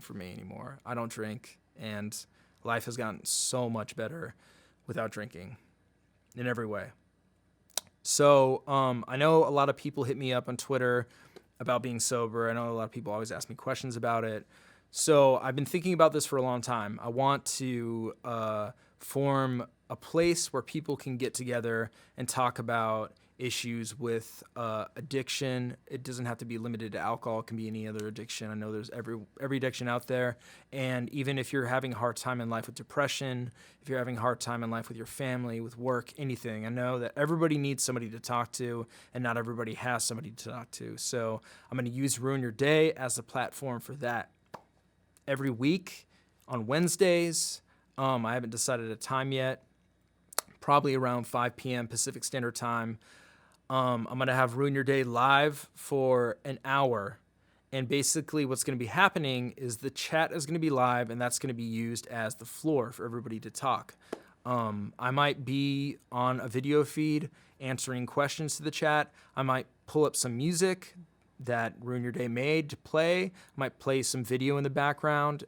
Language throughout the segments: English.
for me anymore. I don't drink, and life has gotten so much better without drinking in every way. So I know a lot of people hit me up on Twitter about being sober. I know a lot of people always ask me questions about it. So I've been thinking about this for a long time. I want to form a place where people can get together and talk about issues with addiction. It doesn't have to be limited to alcohol. It can be any other addiction. I know there's every addiction out there. And even if you're having a hard time in life with depression, if you're having a hard time in life with your family, with work, anything, I know that everybody needs somebody to talk to, and not everybody has somebody to talk to. So I'm going to use Ruin Your Day as a platform for that. Every week on Wednesdays, I haven't decided a time yet, probably around 5 p.m. Pacific Standard Time. I'm going to have Ruin Your Day live for an hour. And basically what's going to be happening is the chat is going to be live, and that's going to be used as the floor for everybody to talk. I might be on a video feed answering questions to the chat. I might pull up some music that Ruin Your Day made to play. I might play some video in the background.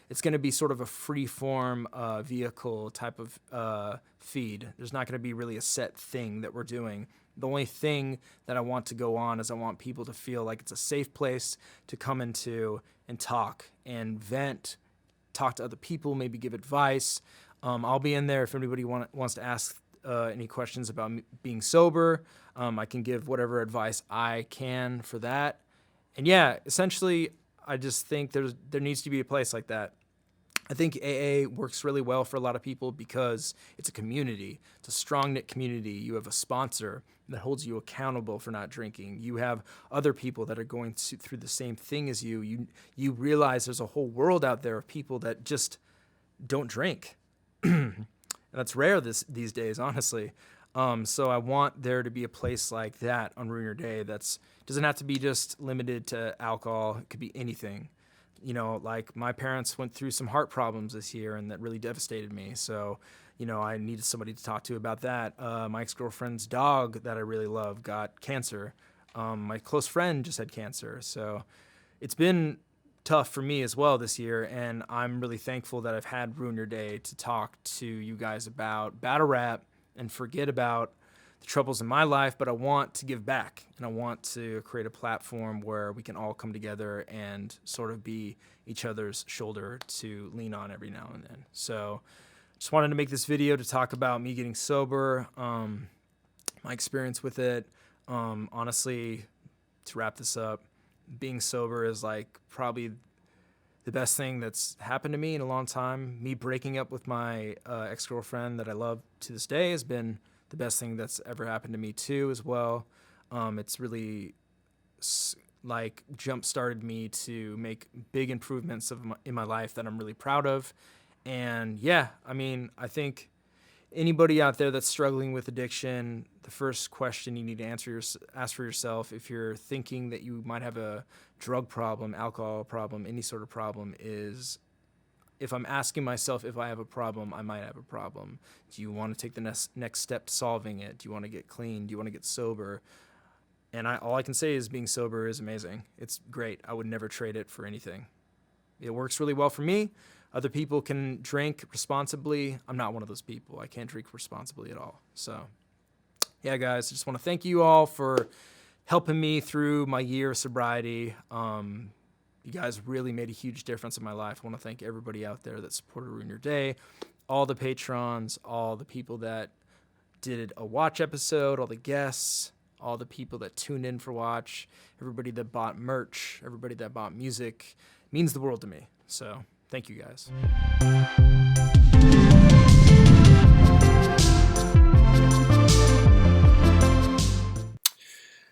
It's going to be sort of a free-form vehicle type of feed. There's not going to be really a set thing that we're doing. The only thing that I want to go on is I want people to feel like it's a safe place to come into and talk and vent, talk to other people, maybe give advice. I'll be in there if anybody wants to ask any questions about being sober. I can give whatever advice I can for that. And yeah, essentially, I just think there needs to be a place like that. I think AA works really well for a lot of people because it's a community. It's a strong-knit community. You have a sponsor that holds you accountable for not drinking. You have other people that are going through the same thing as you. You realize there's a whole world out there of people that just don't drink. And that's rare these days, honestly. So I want there to be a place like that on Ruin Your Day doesn't have to be just limited to alcohol. It could be anything. You know, like my parents went through some heart problems this year, and that really devastated me. So, you know, I needed somebody to talk to about that. My ex-girlfriend's dog that I really love got cancer. My close friend just had cancer. So it's been tough for me as well this year, and I'm really thankful that I've had Ruin Your Day to talk to you guys about battle rap and forget about the troubles in my life, but I want to give back, and I want to create a platform where we can all come together and sort of be each other's shoulder to lean on every now and then. So just wanted to make this video to talk about me getting sober, my experience with it. Honestly, to wrap this up, being sober is like probably the best thing that's happened to me in a long time. Me breaking up with my ex-girlfriend that I love to this day has been the best thing that's ever happened to me too as well. It's really like jump-started me to make big improvements in my life that I'm really proud of. And yeah, I mean, I think anybody out there that's struggling with addiction, the first question you need to ask for yourself, if you're thinking that you might have a drug problem, alcohol problem, any sort of problem, is if I'm asking myself if I have a problem, I might have a problem. Do you want to take the next step to solving it? Do you want to get clean? Do you want to get sober? And all I can say is being sober is amazing. It's great. I would never trade it for anything. It works really well for me. Other people can drink responsibly. I'm not one of those people. I can't drink responsibly at all. So, yeah, guys, I just want to thank you all for helping me through my year of sobriety. You guys really made a huge difference in my life. I want to thank everybody out there that supported Ruin Your Day, all the patrons, all the people that did a watch episode, all the guests, all the people that tuned in for watch, everybody that bought merch, everybody that bought music. It means the world to me. So thank you guys.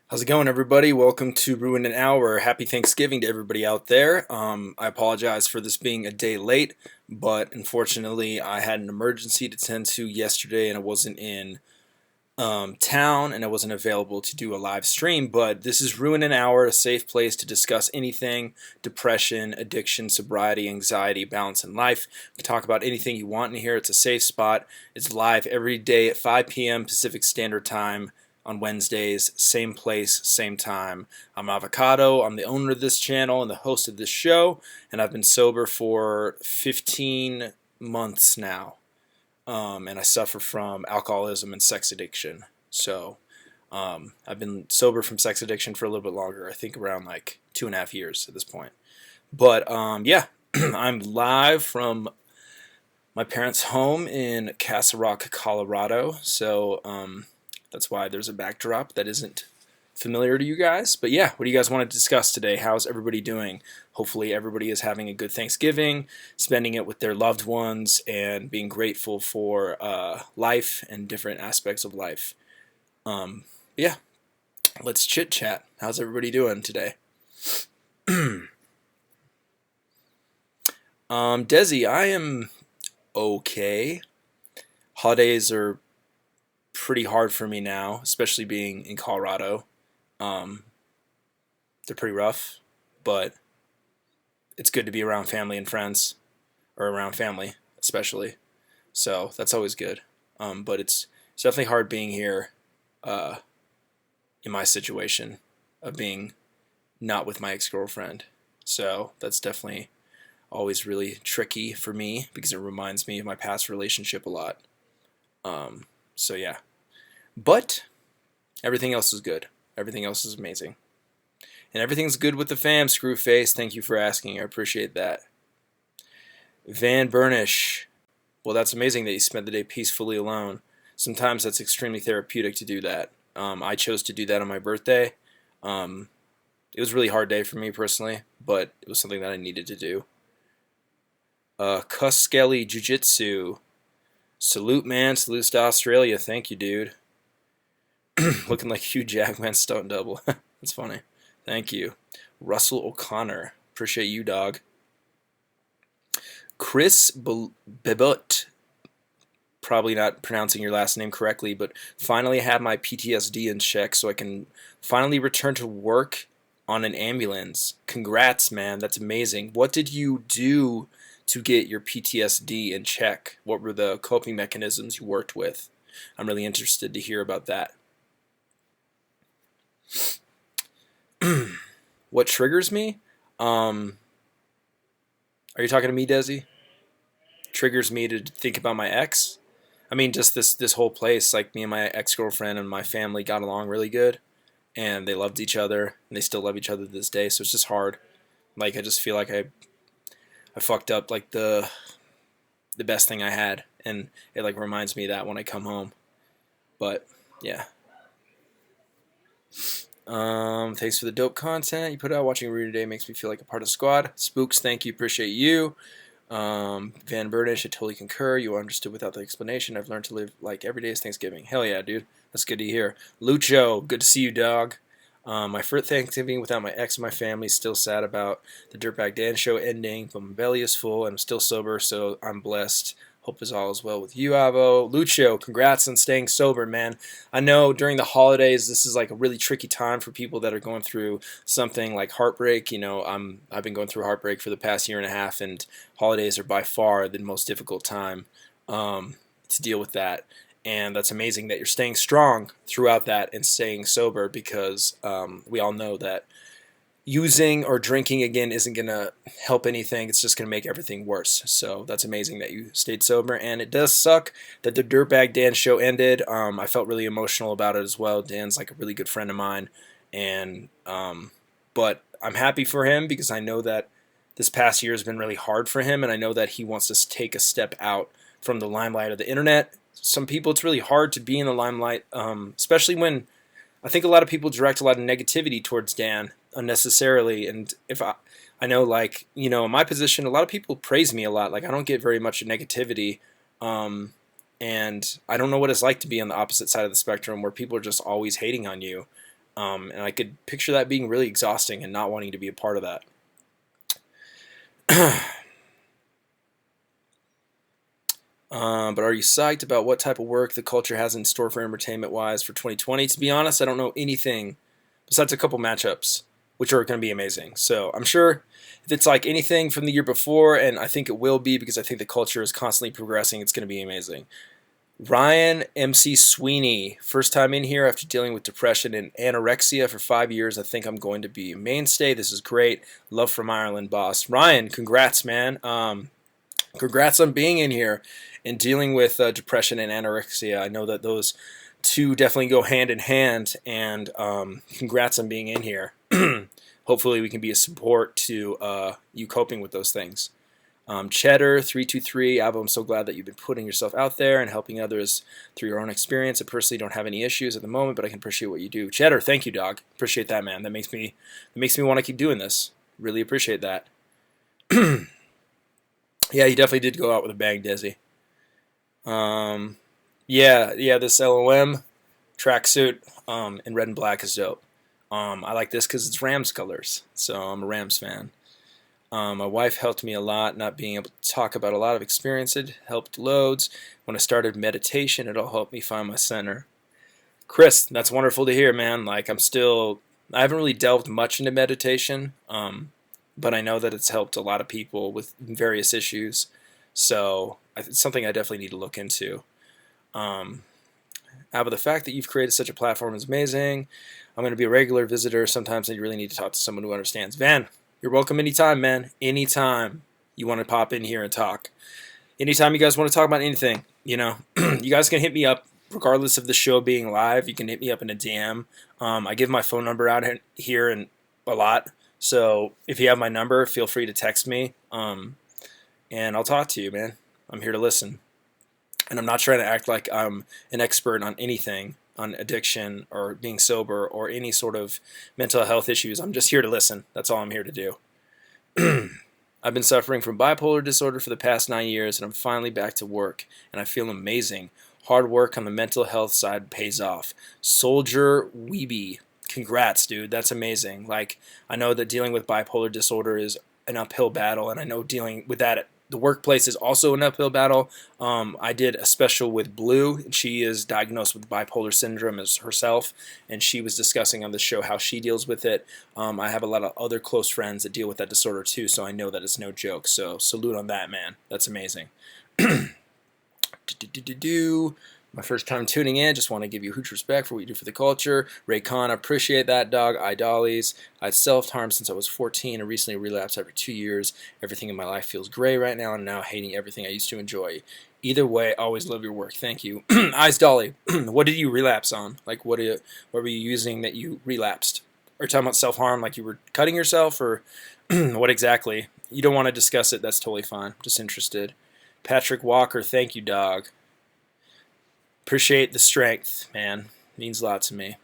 How's it going, everybody? Welcome to Ruin an Hour. Happy Thanksgiving to everybody out there. I apologize for this being a day late, but unfortunately I had an emergency to tend to yesterday and I wasn't in town and I wasn't available to do a live stream. But this is Ruin an Hour, a safe place to discuss anything: depression, addiction, sobriety, anxiety, balance in life. We can talk about anything you want in here. It's a safe spot. It's live every day at 5 p.m. Pacific Standard Time on Wednesdays, same place, same time. I'm Avocado. I'm the owner of this channel and the host of this show, and I've been sober for 15 months now. And I suffer from alcoholism and sex addiction. So I've been sober from sex addiction for a little bit longer. I think around like 2.5 years at this point. But yeah, I'm live from my parents' home in Castle Rock, Colorado. So that's why there's a backdrop that isn't familiar to you guys. But yeah, what do you guys want to discuss today? How's everybody doing? Hopefully everybody is having a good Thanksgiving, spending it with their loved ones, and being grateful for life and different aspects of life. Yeah, let's chit chat. How's everybody doing today? Desi, I am okay. Holidays are pretty hard for me now, especially being in Colorado. They're pretty rough, but it's good to be around family and friends, or around family especially. So that's always good. But it's definitely hard being here in my situation of being not with my ex-girlfriend. So that's definitely always really tricky for me because it reminds me of my past relationship a lot. So yeah, but everything else is good. Everything else is amazing. And everything's good with the fam, Screwface. Thank you for asking. I appreciate that. Van Burnish. Well, that's amazing that you spent the day peacefully alone. Sometimes that's extremely therapeutic to do that. I chose to do that on my birthday. It was a really hard day for me personally, but it was something that I needed to do. Cuss Skelly Jiu-Jitsu. Salute, man. Salute to Australia. Thank you, dude. Looking like Hugh Jackman stunt double. That's funny. Thank you. Russell O'Connor. Appreciate you, dog. Chris Bibot. Probably not pronouncing your last name correctly, but finally had my PTSD in check so I can finally return to work on an ambulance. Congrats, man. That's amazing. What did you do to get your PTSD in check? What were the coping mechanisms you worked with? I'm really interested to hear about that. What triggers me? Are you talking to me, Desi? Triggers me to think about my ex? I mean, just this whole place, like me and my ex-girlfriend and my family got along really good, and they loved each other, and they still love each other to this day, so it's just hard. Like, I just feel like I fucked up, like, the best thing I had, and it, like, reminds me of that when I come home. But, yeah. Thanks for the dope content you put out. Watching Review today makes me feel like a part of the squad. Spooks, thank you, appreciate you. Van Burnish, I totally concur. You understood without the explanation. I've learned to live like every day is Thanksgiving. Hell yeah, dude. That's good to hear. Lucho, good to see you, dog. My first Thanksgiving without my ex and my family. Still sad about the Dirtbag Dan show ending, but my belly is full and I'm still sober, so I'm blessed. Hope is all is well with you, Avo. Lucho, congrats on staying sober, man. I know during the holidays, this is like a really tricky time for people that are going through something like heartbreak. You know, I've been going through heartbreak for the past 1.5 years, and holidays are by far the most difficult time to deal with that. And that's amazing that you're staying strong throughout that and staying sober, because we all know that using or drinking again isn't going to help anything. It's just going to make everything worse. So that's amazing that you stayed sober. And it does suck that the Dirtbag Dan show ended. I felt really emotional about it as well. Dan's like a really good friend of mine. And but I'm happy for him because I know that this past year has been really hard for him. And I know that he wants to take a step out from the limelight of the internet. Some people, it's really hard to be in the limelight, especially when I think a lot of people direct a lot of negativity towards Dan unnecessarily. And if I know, like, you know, in my position, a lot of people praise me a lot. Like, I don't get very much negativity. And I don't know what it's like to be on the opposite side of the spectrum where people are just always hating on you. And I could picture that being really exhausting and not wanting to be a part of that. But are you psyched about what type of work the culture has in store for entertainment-wise for 2020? To be honest, I don't know anything besides a couple matchups, which are going to be amazing. So I'm sure if it's like anything from the year before, and I think it will be because I think the culture is constantly progressing, it's going to be amazing. Ryan MC Sweeney, first time in here after dealing with depression and anorexia for 5 years. I think I'm going to be a mainstay. This is great. Love from Ireland, boss. Ryan, congrats, man. Congrats on being in here and dealing with depression and anorexia. I know that those two definitely go hand in hand, and congrats on being in here. Hopefully, we can be a support to you coping with those things. Cheddar323, Albo, I'm so glad that you've been putting yourself out there and helping others through your own experience. I personally don't have any issues at the moment, but I can appreciate what you do. Cheddar, thank you, dog. Appreciate that, man. That makes me want to keep doing this. Really appreciate that. Yeah, he definitely did go out with a bang, Desi. Yeah, this LOM tracksuit in red and black is dope. I like this because it's Rams colors, so I'm a Rams fan. My wife helped me a lot, not being able to talk about a lot of experience. It helped loads. When I started meditation, it all helped me find my center. Chris, that's wonderful to hear, man. Like, I haven't really delved much into meditation, but I know that it's helped a lot of people with various issues. So it's something I definitely need to look into. But the fact that you've created such a platform is amazing. I'm going to be a regular visitor. Sometimes I really need to talk to someone who understands. Van, you're welcome anytime, man. Anytime you want to pop in here and talk. Anytime you guys want to talk about anything, you guys can hit me up regardless of the show being live. You can hit me up in a DM. I give my phone number out here and a lot. So if you have my number, feel free to text me. And I'll talk to you, man. I'm here to listen. And I'm not trying to act like I'm an expert on anything, on addiction or being sober or any sort of mental health issues. I'm just here to listen. That's all I'm here to do. I've been suffering from bipolar disorder for the past 9 years, and I'm finally back to work, and I feel amazing. Hard work on the mental health side pays off. Soldier Weeby, congrats, dude. That's amazing. Like, I know that dealing with bipolar disorder is an uphill battle, and I know dealing with that at the workplace is also an uphill battle. I did a special with Blue. She is diagnosed with bipolar syndrome as herself, and she was discussing on the show how she deals with it. I have a lot of other close friends that deal with that disorder too, so I know that it's no joke. So salute on that, man. That's amazing. My first time tuning in, just want to give you huge respect for what you do for the culture. Ray Khan, I appreciate that, dog. Dollies. I self-harmed since I was 14 and recently relapsed after 2 years. Everything in my life feels gray right now, and now hating everything I used to enjoy. Either way, always love your work. Thank you. Eyes Dolly, what did you relapse on? Like, what were you using that you relapsed? Are you talking about self-harm, like you were cutting yourself, or what exactly? You don't want to discuss it, that's totally fine. Just interested. Patrick Walker, thank you, dog. Appreciate the strength, man. Means a lot to me.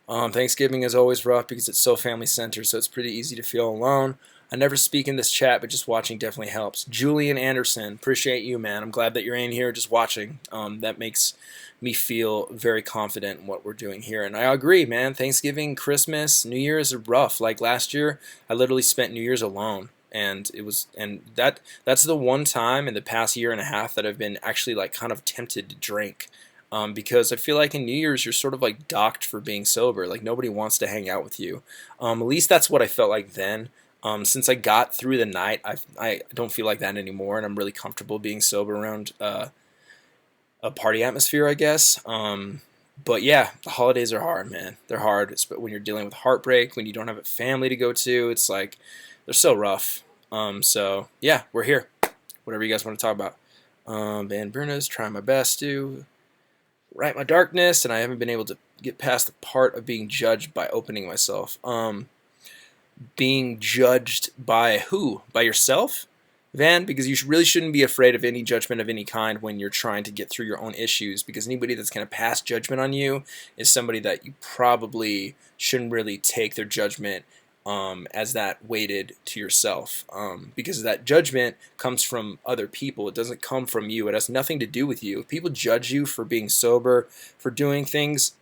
Thanksgiving is always rough because it's so family-centered, so it's pretty easy to feel alone. I never speak in this chat, but just watching definitely helps. Julian Anderson, appreciate you, man. I'm glad that you're in here just watching. That makes me feel very confident in what we're doing here. And I agree, man. Thanksgiving, Christmas, New Year's are rough. Like last year, I literally spent New Year's alone. And that's the one time in the past year and a half that I've been actually like kind of tempted to drink, because I feel like in New Year's you're sort of like docked for being sober. Like nobody wants to hang out with you. At least that's what I felt like then. Since I got through the night, I don't feel like that anymore, and I'm really comfortable being sober around a party atmosphere, I guess. But yeah, the holidays are hard, man. They're hard. It's when you're dealing with heartbreak, when you don't have a family to go to. It's like they're so rough. So yeah, we're here. Whatever you guys want to talk about. Van Bruna's trying my best to write my darkness, and I haven't been able to get past the part of being judged by opening myself. Being judged by who? By yourself, Van? Because you really shouldn't be afraid of any judgment of any kind when you're trying to get through your own issues, because anybody that's going to pass judgment on you is somebody that you probably shouldn't really take their judgment as that weighted to yourself, because that judgment comes from other people. It doesn't come from you. It has nothing to do with you. If people judge you for being sober, for doing things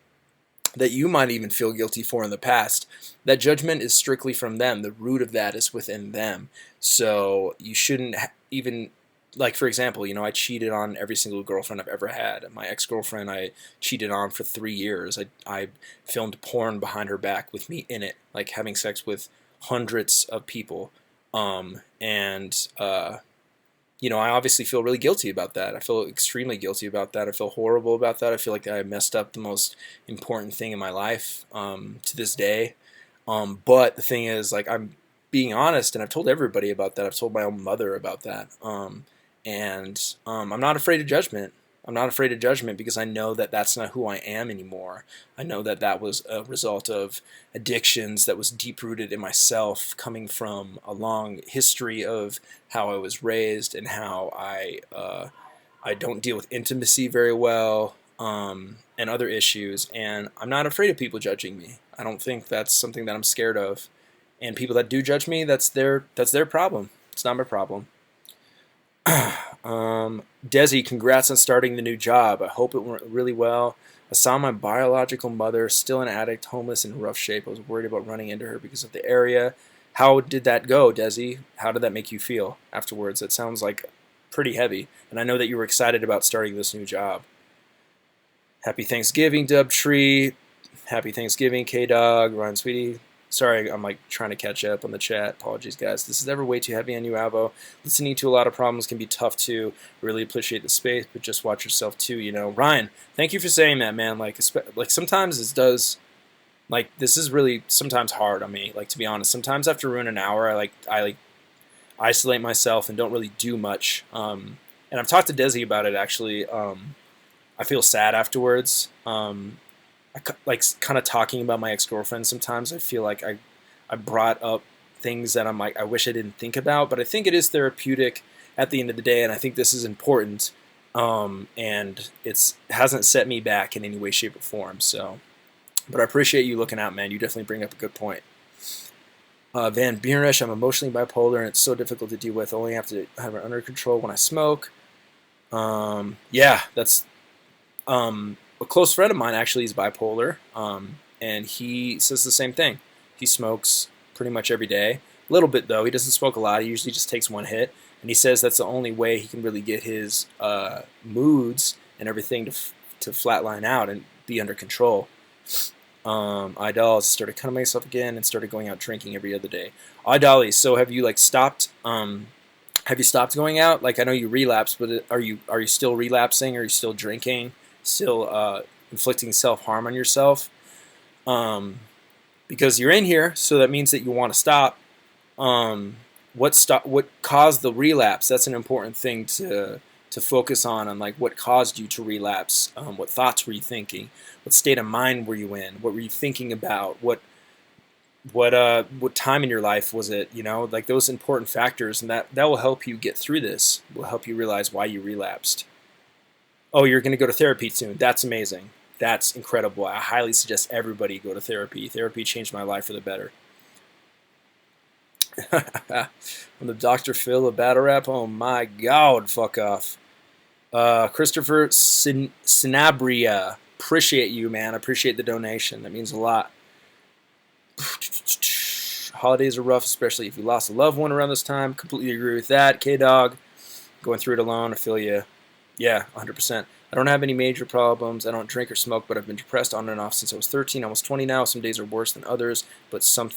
that you might even feel guilty for in the past, that judgment is strictly from them. The root of that is within them. So you shouldn't even, like, for example, I cheated on every single girlfriend I've ever had. My ex-girlfriend I cheated on for 3 years. I filmed porn behind her back with me in it, like having sex with hundreds of people. I obviously feel really guilty about that. I feel extremely guilty about that. I feel horrible about that. I feel like I messed up the most important thing in my life to this day. But the thing is, like, I'm being honest, and I've told everybody about that. I've told my own mother about that. I'm not afraid of judgment. I'm not afraid of judgment because I know that that's not who I am anymore. I know that that was a result of addictions that was deep-rooted in myself, coming from a long history of how I was raised and how I don't deal with intimacy very well, and other issues. And I'm not afraid of people judging me. I don't think that's something that I'm scared of. And people that do judge me, that's their problem. It's not my problem. Desi, congrats on starting the new job. I hope it went really well. I saw my biological mother, still an addict, homeless, in rough shape. I was worried about running into her because of the area. How did that go, Desi? How did that make you feel afterwards? It sounds like pretty heavy. And I know that you were excited about starting this new job. Happy Thanksgiving, Dubtree. Happy Thanksgiving, K-Dog, Ryan Sweetie. Sorry, I'm like trying to catch up on the chat. Apologies, guys. This is ever way too heavy on you, Avo. Listening to a lot of problems can be tough too. Really appreciate the space, but just watch yourself too. Ryan, thank you for saying that, man. Like sometimes this does, like, this is really sometimes hard on me. Like, to be honest, sometimes after ruin an hour, I isolate myself and don't really do much. And I've talked to Desi about it actually. I feel sad afterwards. Like kind of talking about my ex-girlfriend sometimes. I feel like I brought up things that I'm like, I wish I didn't think about, but I think it is therapeutic at the end of the day, and I think this is important, and it hasn't set me back in any way, shape, or form. So, but I appreciate you looking out, man. You definitely bring up a good point. Van Burenich, I'm emotionally bipolar, and it's so difficult to deal with. Only have to have it under control when I smoke. Yeah, that's... a close friend of mine actually is bipolar, and he says the same thing. He smokes pretty much every day. A little bit, though. He doesn't smoke a lot. He usually just takes one hit, and he says that's the only way he can really get his moods and everything to flatline out and be under control. Idol started cutting myself again and started going out drinking every other day. Idolly, so have you stopped? Have you stopped going out? Like, I know you relapsed, but are you still relapsing? Are you still drinking? Still inflicting self-harm on yourself? Because you're in here, so that means that you want to stop. What caused the relapse? That's an important thing to focus on like what caused you to relapse. What thoughts were you thinking? What state of mind were you in? What were you thinking about? What time in your life was it? Like those important factors, and that will help you get through this. Will help you realize why you relapsed. Oh, you're going to go to therapy soon. That's amazing. That's incredible. I highly suggest everybody go to therapy. Therapy changed my life for the better. I'm the Dr. Phil of battle rap. Oh my God, fuck off. Christopher Sinabria. Appreciate you, man. Appreciate the donation. That means a lot. Holidays are rough, especially if you lost a loved one around this time. Completely agree with that. K-Dog. Going through it alone. I feel you. Yeah, 100%. I don't have any major problems. I don't drink or smoke, but I've been depressed on and off since I was 13, almost 20 now. Some days are worse than others, but some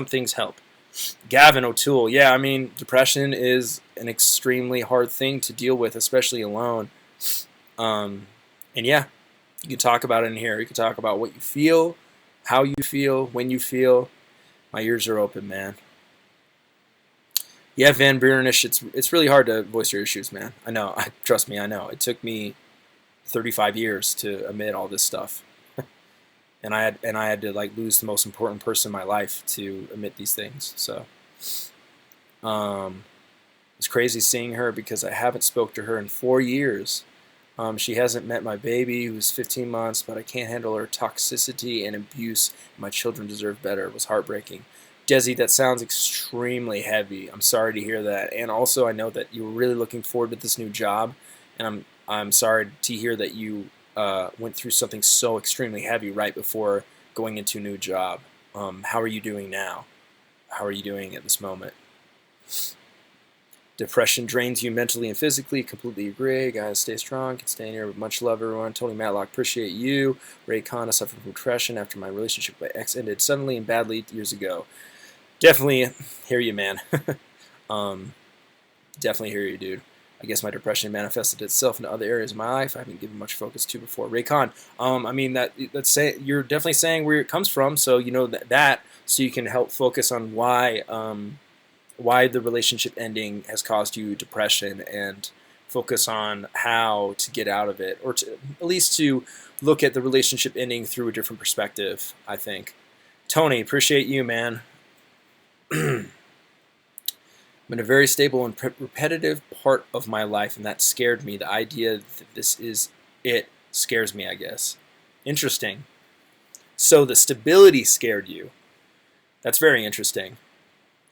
things help. Gavin O'Toole. Yeah, I mean, depression is an extremely hard thing to deal with, especially alone. And yeah, you can talk about it in here. You can talk about what you feel, how you feel, when you feel. My ears are open, man. Yeah, Van Burenich, it's really hard to voice your issues, man. I know. Trust me, I know. It took me 35 years to admit all this stuff, and I had to like lose the most important person in my life to admit these things. So, it's crazy seeing her because I haven't spoke to her in 4 years. She hasn't met my baby, who's 15 months, but I can't handle her toxicity and abuse. My children deserve better. It was heartbreaking. Desi, that sounds extremely heavy. I'm sorry to hear that. And also, I know that you were really looking forward to this new job, and I'm sorry to hear that you went through something so extremely heavy right before going into a new job. How are you doing now? How are you doing at this moment? Depression drains you mentally and physically. Completely agree. Guys, stay strong. Can stay in here. Much love, everyone. Tony Matlock, appreciate you. Ray Khan, I suffered from depression after my relationship with my ex ended suddenly and badly years ago. Definitely hear you, man. Definitely hear you, dude. I guess my depression manifested itself in other areas of my life I haven't given much focus to before. Ray Khan, I mean that's say you're definitely saying where it comes from, so you know that so you can help focus on why the relationship ending has caused you depression and focus on how to get out of it, or to, at least to look at the relationship ending through a different perspective, I think. Tony, appreciate you, man. I'm in a very stable and repetitive part of my life, and that scared me. The idea that this is it scares me, I guess. Interesting. So the stability scared you. That's very interesting.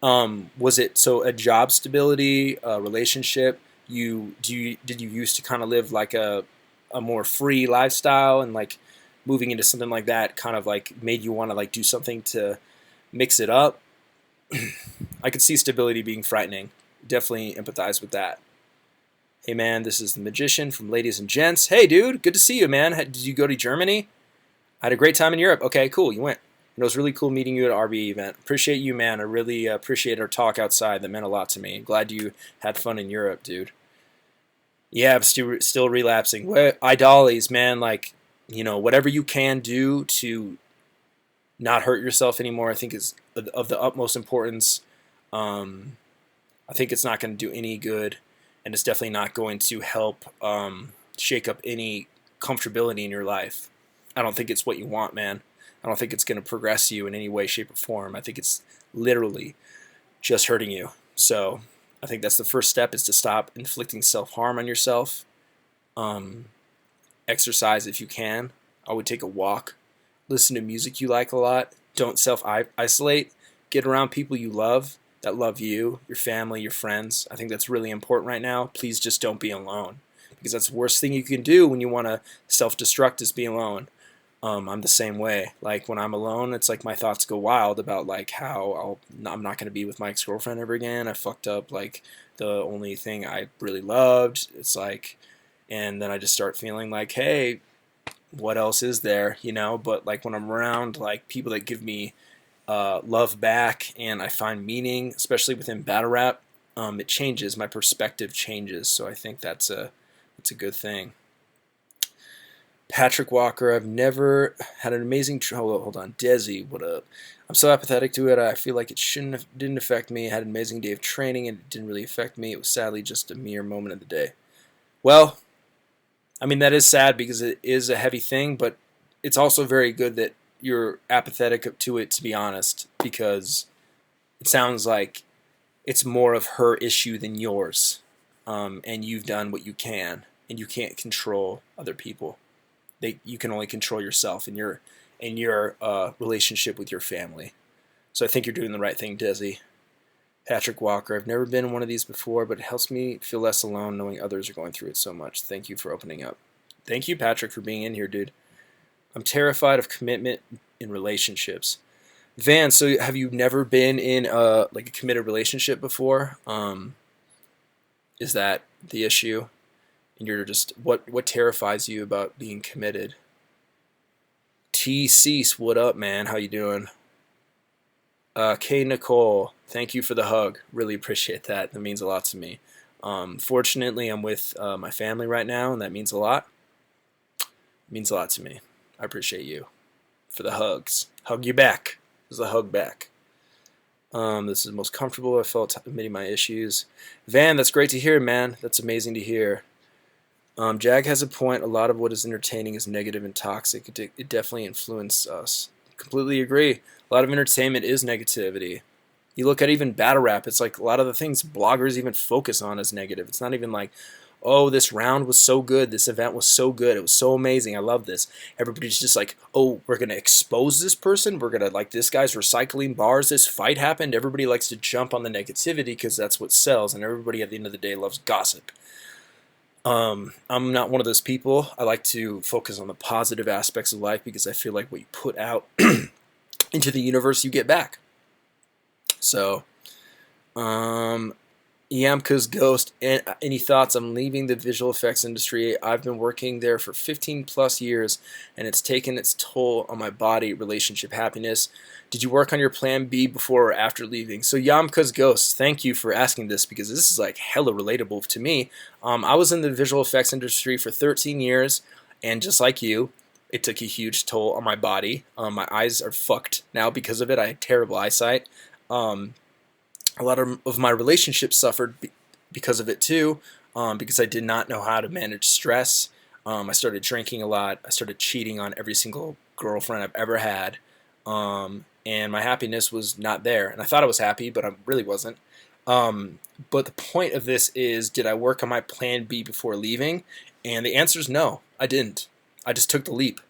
Was it so a job stability, a relationship? Did you used to kind of live like a more free lifestyle, and like moving into something like that kind of like made you want to like do something to mix it up? I could see stability being frightening. Definitely empathize with that. Hey man, this is the Magician from Ladies and Gents. Hey dude, good to see you, man. Did you go to Germany? I had a great time in Europe. Okay, cool, you went. It was really cool meeting you at RB event. Appreciate you, man. I really appreciate our talk outside. That meant a lot to me. Glad you had fun in Europe, dude. Yeah, I'm still relapsing. Idolies, man. Like, you know, whatever you can do to not hurt yourself anymore, I think is of the utmost importance. I think it's not going to do any good, and it's definitely not going to help shake up any comfortability in your life. I don't think it's what you want, man. I don't think it's going to progress you in any way, shape, or form. I think it's literally just hurting you. So I think that's the first step, is to stop inflicting self-harm on yourself. Exercise if you can. I would take a walk. Listen to music you like a lot. Don't self-isolate. Get around people you love, that love you, your family, your friends. I think that's really important right now. Please just don't be alone, because that's the worst thing you can do when you want to self-destruct, is be alone. I'm the same way. Like when I'm alone, it's like my thoughts go wild about like how I'm not going to be with my ex-girlfriend ever again. I fucked up like the only thing I really loved. It's like, and then I just start feeling like, hey, what else is there, you know? But like when I'm around like people that give me love back, and I find meaning, especially within battle rap, it changes. My perspective changes. So I think that's a good thing. Patrick Walker, I've never had an amazing. Hold on, Desi, what up? I'm so apathetic to it. I feel like it didn't affect me. I had an amazing day of training, and it didn't really affect me. It was sadly just a mere moment of the day. Well, I mean that is sad because it is a heavy thing, but it's also very good that you're apathetic to it. To be honest, because it sounds like it's more of her issue than yours, and you've done what you can, and you can't control other people. You can only control yourself and your relationship with your family. So I think you're doing the right thing, Desi. Patrick Walker, I've never been in one of these before, but it helps me feel less alone knowing others are going through it so much. Thank you for opening up. Thank you, Patrick, for being in here, dude. I'm terrified of commitment in relationships. Van, so have you never been in like a committed relationship before? Is that the issue? And you're just, what terrifies you about being committed? T. Cease, what up, man? How you doing? K. Nicole, thank you for the hug. Really appreciate that. That means a lot to me. Fortunately, I'm with my family right now, and that means a lot. It means a lot to me. I appreciate you for the hugs. Hug you back. This is a hug back. This is the most comfortable I felt admitting my issues. Van, that's great to hear, man. That's amazing to hear. Jag has a point. A lot of what is entertaining is negative and toxic. It definitely influences us. Completely agree. A lot of entertainment is negativity. You look at even battle rap, it's like a lot of the things bloggers even focus on is negative. It's not even like, oh, this round was so good. This event was so good. It was so amazing. I love this. Everybody's just like, oh, we're going to expose this person. We're going to, like, this guy's recycling bars. This fight happened. Everybody likes to jump on the negativity because that's what sells. And everybody at the end of the day loves gossip. I'm not one of those people. I like to focus on the positive aspects of life because I feel like what you put out into the universe, you get back. So, Yamka's Ghost. Any thoughts? I'm leaving the visual effects industry. I've been working there for 15 plus years, and it's taken its toll on my body, relationship, happiness. Did you work on your plan B before or after leaving? So Yamka's Ghost, thank you for asking this, because this is like hella relatable to me. I was in the visual effects industry for 13 years, and just like you, it took a huge toll on my body. My eyes are fucked now because of it. I had terrible eyesight. A lot of my relationships suffered because of it too, because I did not know how to manage stress. I started drinking a lot. I started cheating on every single girlfriend I've ever had, and my happiness was not there. And I thought I was happy, but I really wasn't. But the point of this is, did I work on my plan B before leaving? And the answer is no, I didn't. I just took the leap.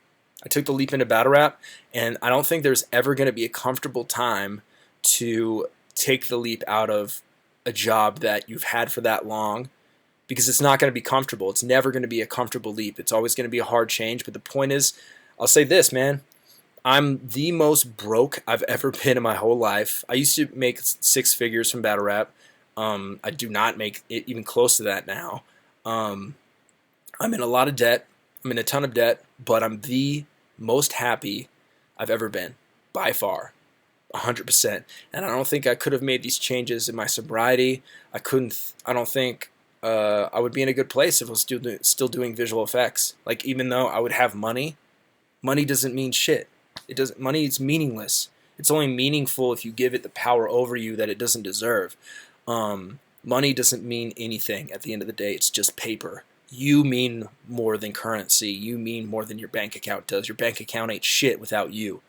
I took the leap into battle rap, and I don't think there's ever going to be a comfortable time to take the leap out of a job that you've had for that long, because it's not going to be comfortable. It's never going to be a comfortable leap. It's always going to be a hard change. But the point is, I'll say this, man. I'm the most broke I've ever been in my whole life. I used to make 6 figures from battle rap. I do not make it even close to that now. I'm in a lot of debt. I'm in a ton of debt, but I'm the most happy I've ever been, by far. 100%. And I don't think I could have made these changes in my sobriety. I don't think I would be in a good place if I was still doing visual effects. Like, even though I would have money, money doesn't mean shit. Money is meaningless. It's only meaningful if you give it the power over you that it doesn't deserve. Money doesn't mean anything at the end of the day. It's just paper. You mean more than currency. You mean more than your bank account does. Your bank account ain't shit without you.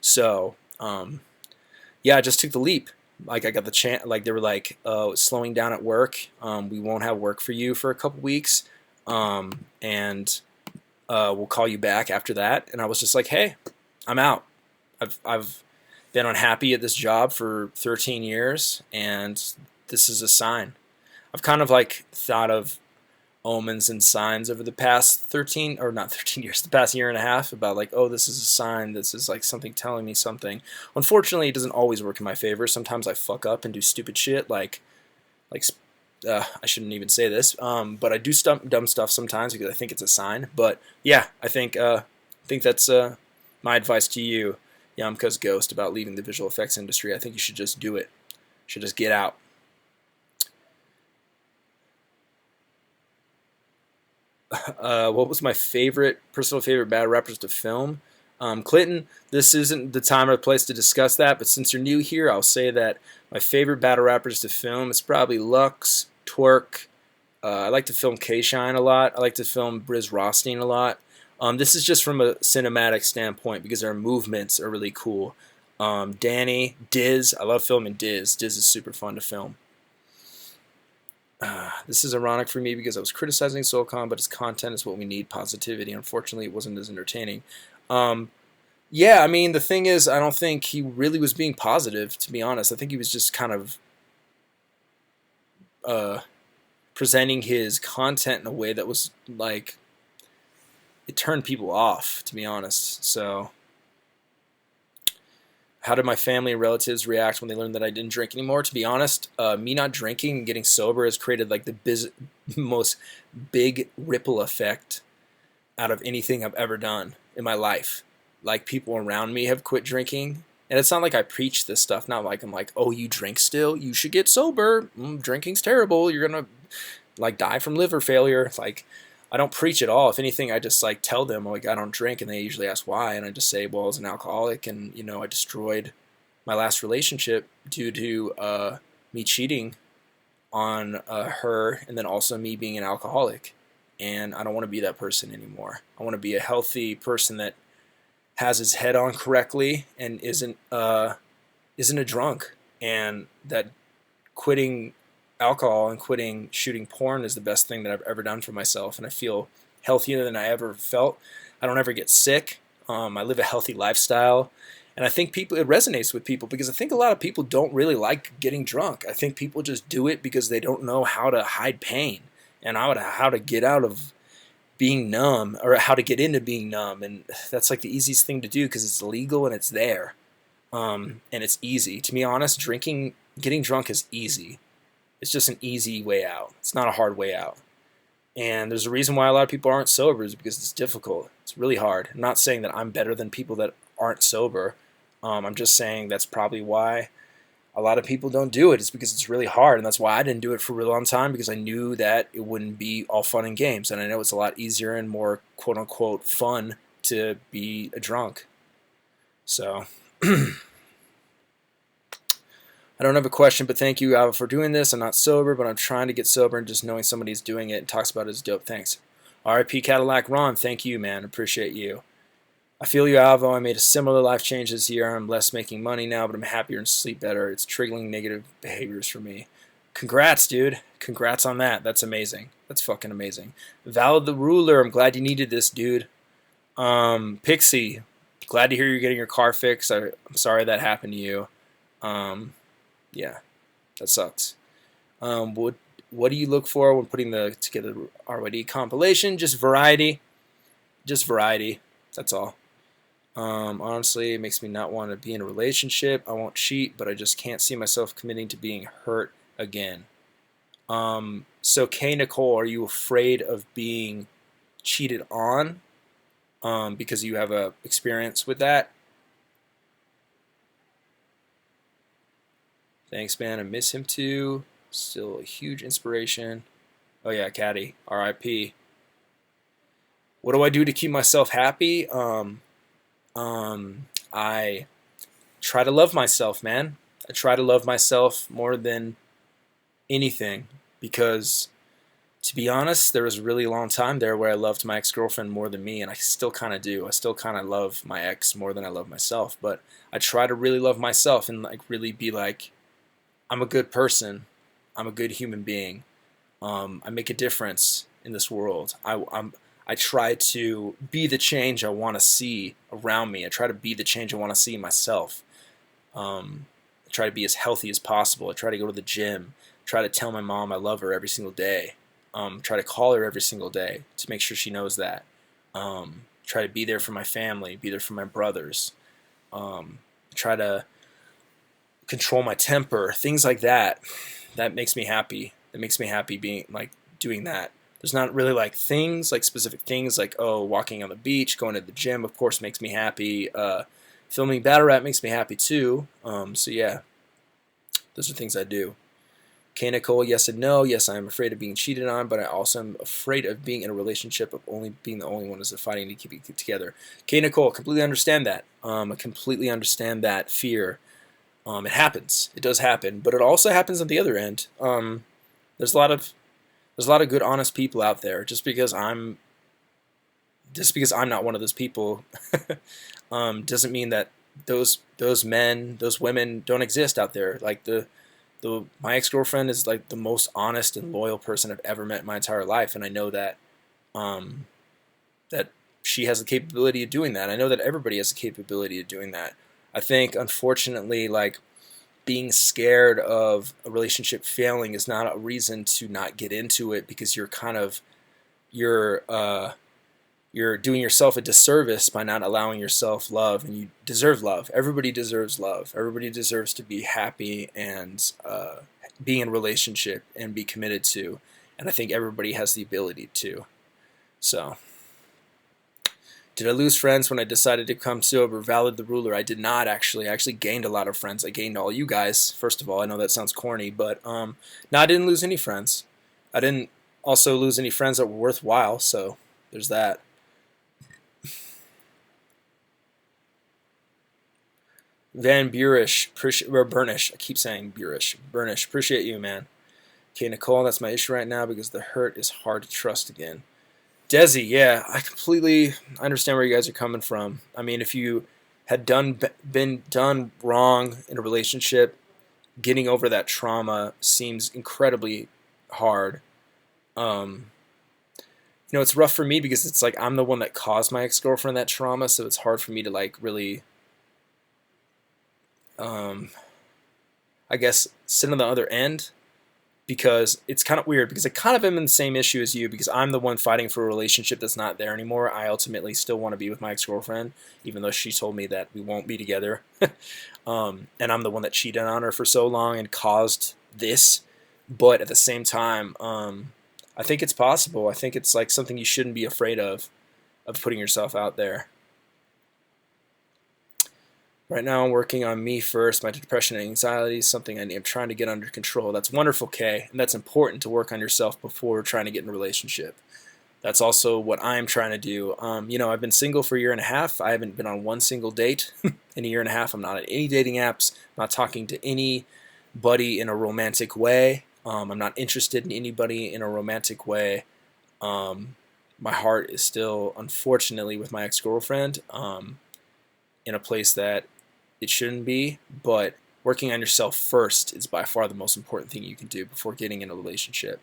So, yeah, I just took the leap. Like, I got the chance. Like, they were like, slowing down at work. We won't have work for you for a couple weeks, and we'll call you back after that. And I was just like, hey, I'm out. I've been unhappy at this job for 13 years, and this is a sign. I've kind of like thought of omens and signs over the past 13, or not 13 years, the past year and a half, about like, oh, this is a sign, this is like something telling me something. Unfortunately, it doesn't always work in my favor. Sometimes I fuck up and do stupid shit, like I shouldn't even say this, but I do dumb stuff sometimes because I think it's a sign. But yeah, I think that's my advice to you, Yamka's Ghost, about leaving the visual effects industry. I think you should just do it. You should just get out. What was my personal favorite battle rappers to film? Clinton, this isn't the time or the place to discuss that, but since you're new here, I'll say that my favorite battle rappers to film is probably Lux, Twerk. I like to film K-Shine a lot. I like to film Briz Rothstein a lot. This is just from a cinematic standpoint because their movements are really cool. Danny, Diz, I love filming Diz. Diz is super fun to film. This is ironic for me because I was criticizing Soulcon, but his content is what we need, positivity. Unfortunately, it wasn't as entertaining. Yeah, I mean, the thing is, I don't think he really was being positive, to be honest. I think he was just kind of presenting his content in a way that was, like, it turned people off, to be honest. So, how did my family and relatives react when they learned that I didn't drink anymore? To be honest, me not drinking and getting sober has created like the most big ripple effect out of anything I've ever done in my life. Like, people around me have quit drinking. And it's not like I preach this stuff. Not like I'm like, oh, you drink still? You should get sober. Drinking's terrible. You're going to like die from liver failure. Like, I don't preach at all. If anything, I just like tell them like I don't drink, and they usually ask why, and I just say, well, I was an alcoholic, and I destroyed my last relationship due to me cheating on her, and then also me being an alcoholic, and I don't want to be that person anymore. I want to be a healthy person that has his head on correctly and isn't a drunk, and that quitting alcohol and quitting shooting porn is the best thing that I've ever done for myself, and I feel healthier than I ever felt. I don't ever get sick. I live a healthy lifestyle, and I think it resonates with people because I think a lot of people don't really like getting drunk. I think people just do it because they don't know how to hide pain and how to get out of being numb, or how to get into being numb, and that's like the easiest thing to do because it's legal and it's there, and it's easy. To be honest, getting drunk is easy. It's just an easy way out. It's not a hard way out. And there's a reason why a lot of people aren't sober is because it's difficult. It's really hard. I'm not saying that I'm better than people that aren't sober. I'm just saying that's probably why a lot of people don't do it. It's because it's really hard, and that's why I didn't do it for a really long time, because I knew that it wouldn't be all fun and games. And I know it's a lot easier and more quote-unquote fun to be a drunk. So I don't have a question, but thank you, Alva, for doing this. I'm not sober, but I'm trying to get sober, and just knowing somebody's doing it and talks about it is dope. Thanks. RIP Cadillac Ron, thank you, man. Appreciate you. I feel you, Alvo. I made a similar life change this year. I'm less making money now, but I'm happier and sleep better. It's triggering negative behaviors for me. Congrats, dude. Congrats on that. That's amazing. That's fucking amazing. Valid the Ruler, I'm glad you needed this, dude. Pixie, glad to hear you're getting your car fixed. I'm sorry that happened to you. Yeah, that sucks. What do you look for when putting together the RYD compilation? Just variety. Just variety. That's all. Honestly, it makes me not want to be in a relationship. I won't cheat, but I just can't see myself committing to being hurt again. So Kay Nicole, are you afraid of being cheated on? Because you have a experience with that? Thanks, man. I miss him too. Still a huge inspiration. Oh yeah, Caddy. R.I.P. What do I do to keep myself happy? I try to love myself, man. I try to love myself more than anything, because to be honest, there was a really long time there where I loved my ex-girlfriend more than me, and I still kind of do. I still kind of love my ex more than I love myself, but I try to really love myself and like really be like, I'm a good person. I'm a good human being. I make a difference in this world. I try to be the change I want to see around me. I try to be the change I want to see in myself. I try to be as healthy as possible. I try to go to the gym. I try to tell my mom I love her every single day. Try to call her every single day to make sure she knows that. Try to be there for my family, be there for my brothers. Try to control my temper, things like that. That makes me happy. That makes me happy being like doing that. There's not really like things, like specific things, like, oh, walking on the beach, going to the gym, of course, makes me happy. Filming Battle Rap makes me happy too. So yeah, those are things I do. K. Nicole, yes and no. Yes, I am afraid of being cheated on, but I also am afraid of being in a relationship, of only being the only one who's fighting to keep it together. K. Nicole, completely understand that. I completely understand that fear. It happens. It does happen, but it also happens on the other end. There's a lot of good, honest people out there. Just because I'm not one of those people, doesn't mean that those men, those women don't exist out there. Like my ex-girlfriend is like the most honest and loyal person I've ever met in my entire life, and I know that that she has the capability of doing that. I know that everybody has the capability of doing that. I think, unfortunately, like, being scared of a relationship failing is not a reason to not get into it, because you're doing yourself a disservice by not allowing yourself love, and you deserve love. Everybody deserves love. Everybody deserves to be happy and be in a relationship and be committed to, and I think everybody has the ability to. So, did I lose friends when I decided to become sober? Valid the Ruler. I did not, actually. I actually gained a lot of friends. I gained all you guys, first of all. I know that sounds corny, but no, I didn't lose any friends. I didn't also lose any friends that were worthwhile, so there's that. Van Burish, or Burnish. I keep saying Burish. Burnish, appreciate you, man. Okay, Nicole, that's my issue right now, because the hurt is hard to trust again. Desi, yeah, I understand where you guys are coming from. I mean, if you had been done wrong in a relationship, getting over that trauma seems incredibly hard. It's rough for me, because it's like I'm the one that caused my ex-girlfriend that trauma, so it's hard for me to like really, I guess, sit on the other end. Because it's kind of weird, because I kind of am in the same issue as you, because I'm the one fighting for a relationship that's not there anymore. I ultimately still want to be with my ex-girlfriend, even though she told me that we won't be together. And I'm the one that cheated on her for so long and caused this. But at the same time, I think it's possible. I think it's like something you shouldn't be afraid of putting yourself out there. Right now, I'm working on me first. My depression and anxiety is something I'm trying to get under control. That's wonderful, Kay, and that's important to work on yourself before trying to get in a relationship. That's also what I'm trying to do. I've been single for a year and a half. I haven't been on one single date in a year and a half. I'm not on any dating apps. I'm not talking to anybody in a romantic way. I'm not interested in anybody in a romantic way. My heart is still, unfortunately, with my ex-girlfriend in a place that it shouldn't be. But working on yourself first is by far the most important thing you can do before getting in a relationship.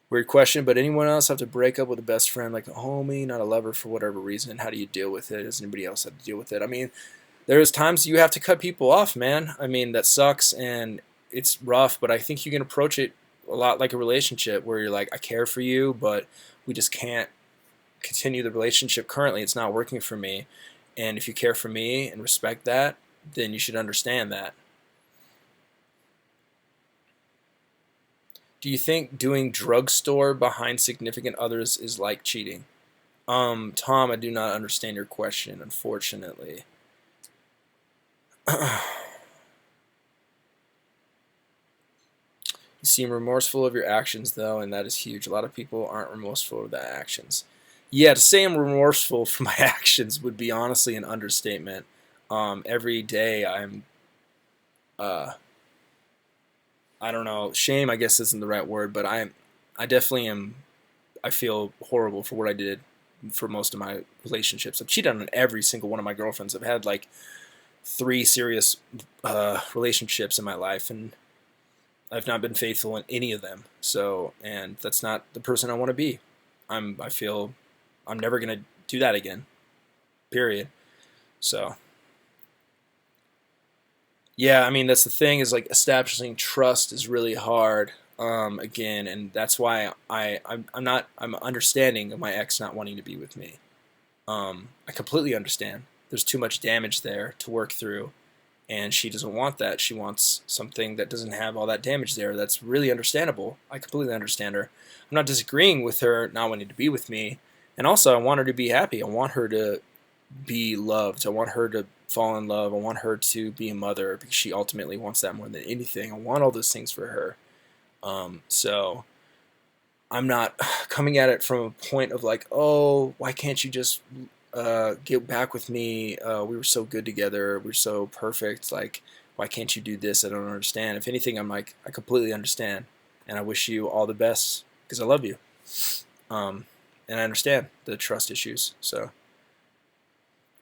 Weird question, but anyone else have to break up with a best friend, like a homie, not a lover, for whatever reason? How do you deal with it? Does anybody else have to deal with it? I mean, there's times you have to cut people off, man. I mean, that sucks and it's rough, but I think you can approach it a lot like a relationship where you're like, I care for you, but we just can't continue the relationship currently. It's not working for me. And if you care for me and respect that, then you should understand that. Do you think doing drugstore behind significant others is like cheating? Tom, I do not understand your question, unfortunately. You seem remorseful of your actions, though, and that is huge. A lot of people aren't remorseful of their actions. Yeah, to say I'm remorseful for my actions would be honestly an understatement. Every day uh, I don't know, shame I guess isn't the right word, but I definitely am. I feel horrible for what I did for most of my relationships. I've cheated on every single one of my girlfriends. I've had like 3 serious relationships in my life, and I've not been faithful in any of them. So, and that's not the person I want to be. I feel I'm never gonna do that again. Period. So, yeah, I mean that's the thing is like establishing trust is really hard. Again, and that's why I'm understanding of my ex not wanting to be with me. I completely understand. There's too much damage there to work through, and she doesn't want that. She wants something that doesn't have all that damage there. That's really understandable. I completely understand her. I'm not disagreeing with her not wanting to be with me, and also I want her to be happy. I want her to be loved. I want her to fall in love. I want her to be a mother because she ultimately wants that more than anything. I want all those things for her. So I'm not coming at it from a point of like, oh, why can't you just get back with me? We were so good together. We are so perfect. Like, why can't you do this? I don't understand. If anything, I'm like, I completely understand, and I wish you all the best because I love you. And I understand the trust issues. So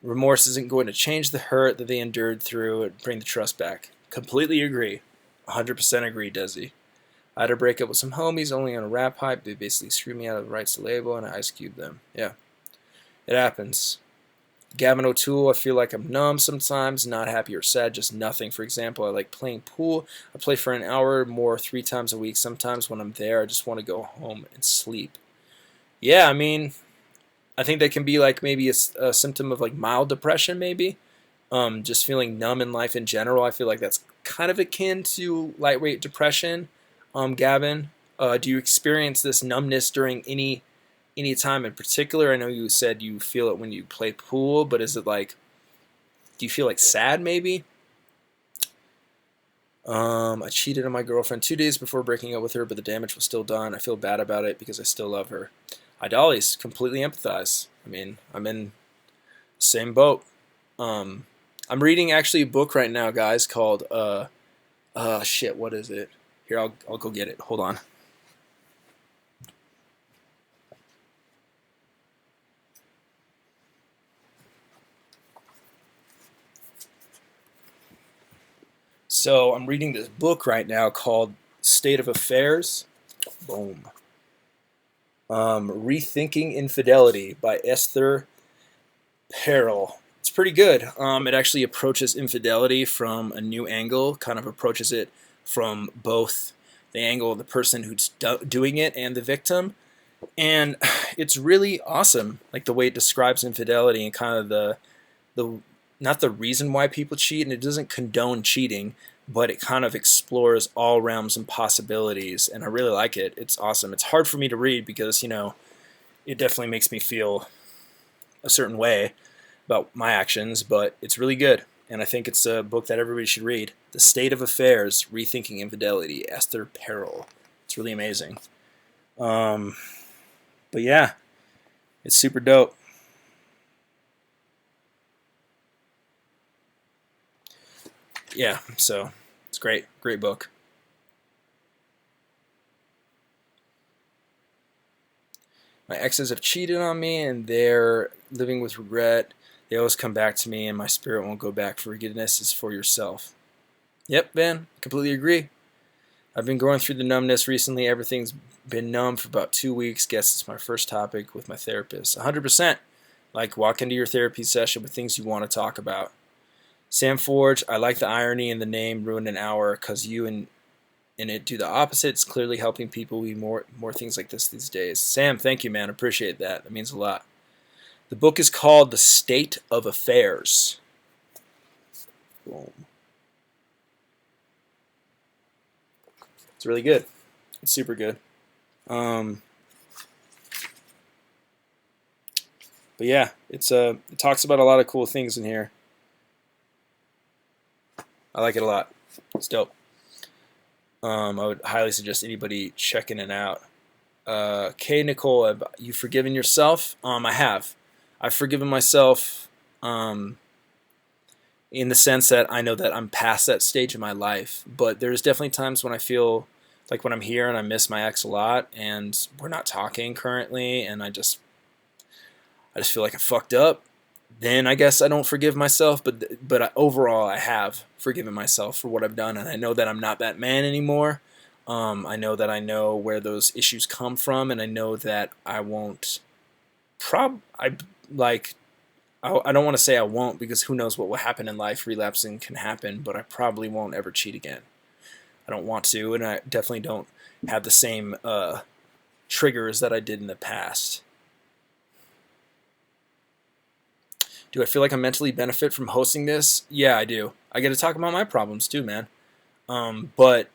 remorse isn't going to change the hurt that they endured through and bring the trust back. Completely agree. 100% agree, Desi. I had to break up with some homies only on a rap hype. They basically screwed me out of the rights to label, and I ice cubed them. Yeah, it happens. Gavin O'Toole, I feel like I'm numb sometimes, not happy or sad, just nothing. For example, I like playing pool. I play for an hour more 3 times a week. Sometimes when I'm there, I just want to go home and sleep. Yeah, I mean, I think that can be like maybe a symptom of like mild depression, maybe. Just feeling numb in life in general. I feel like that's kind of akin to lightweight depression. Gavin, do you experience this numbness during any time in particular? I know you said you feel it when you play pool, but is it like, do you feel like sad maybe? I cheated on my girlfriend 2 days before breaking up with her, but the damage was still done. I feel bad about it because I still love her. Dolly's completely empathize. I mean, I'm in the same boat. I'm reading actually a book right now, guys, called shit, what is it? Here, I'll go get it. Hold on. So I'm reading this book right now called State of Affairs. Boom. Rethinking Infidelity by Esther Perel. It's pretty good. It actually approaches infidelity from a new angle, kind of approaches it from both the angle of the person who's doing it and the victim. And it's really awesome, like the way it describes infidelity and kind of the not the reason why people cheat, and it doesn't condone cheating, but it kind of explores all realms and possibilities, and I really like it. It's awesome. It's hard for me to read because, it definitely makes me feel a certain way about my actions, but it's really good. And I think it's a book that everybody should read. The State of Affairs, Rethinking Infidelity, Esther Perel. It's really amazing. But yeah, it's super dope. Yeah, so it's great. Great book. My exes have cheated on me and they're living with regret. They always come back to me and my spirit won't go back. Forgiveness is for yourself. Yep, Ben, completely agree. I've been going through the numbness recently. Everything's been numb for about 2 weeks. Guess it's my first topic with my therapist. 100%. Like, walk into your therapy session with things you want to talk about. Sam Forge, I like the irony in the name Ruin an Hour because you and it do the opposite. It's clearly helping people be more things like this these days. Sam, thank you, man. Appreciate that. That means a lot. The book is called The State of Affairs. Boom. It's really good. It's super good. But yeah, it talks about a lot of cool things in here. I like it a lot. It's dope. I would highly suggest anybody checking it out. Kay Nicole, have you forgiven yourself? I have. I've forgiven myself in the sense that I know that I'm past that stage in my life. But there's definitely times when I feel like when I'm here and I miss my ex a lot and we're not talking currently and I just feel like I fucked up. Then I guess I don't forgive myself, but overall I have forgiven myself for what I've done, and I know that I'm not that man anymore. I know that I know where those issues come from, and I know that I won't. I don't want to say I won't because who knows what will happen in life. Relapsing can happen, but I probably won't ever cheat again. I don't want to, and I definitely don't have the same triggers that I did in the past. Do I feel like I mentally benefit from hosting this? Yeah, I do. I get to talk about my problems too, man. But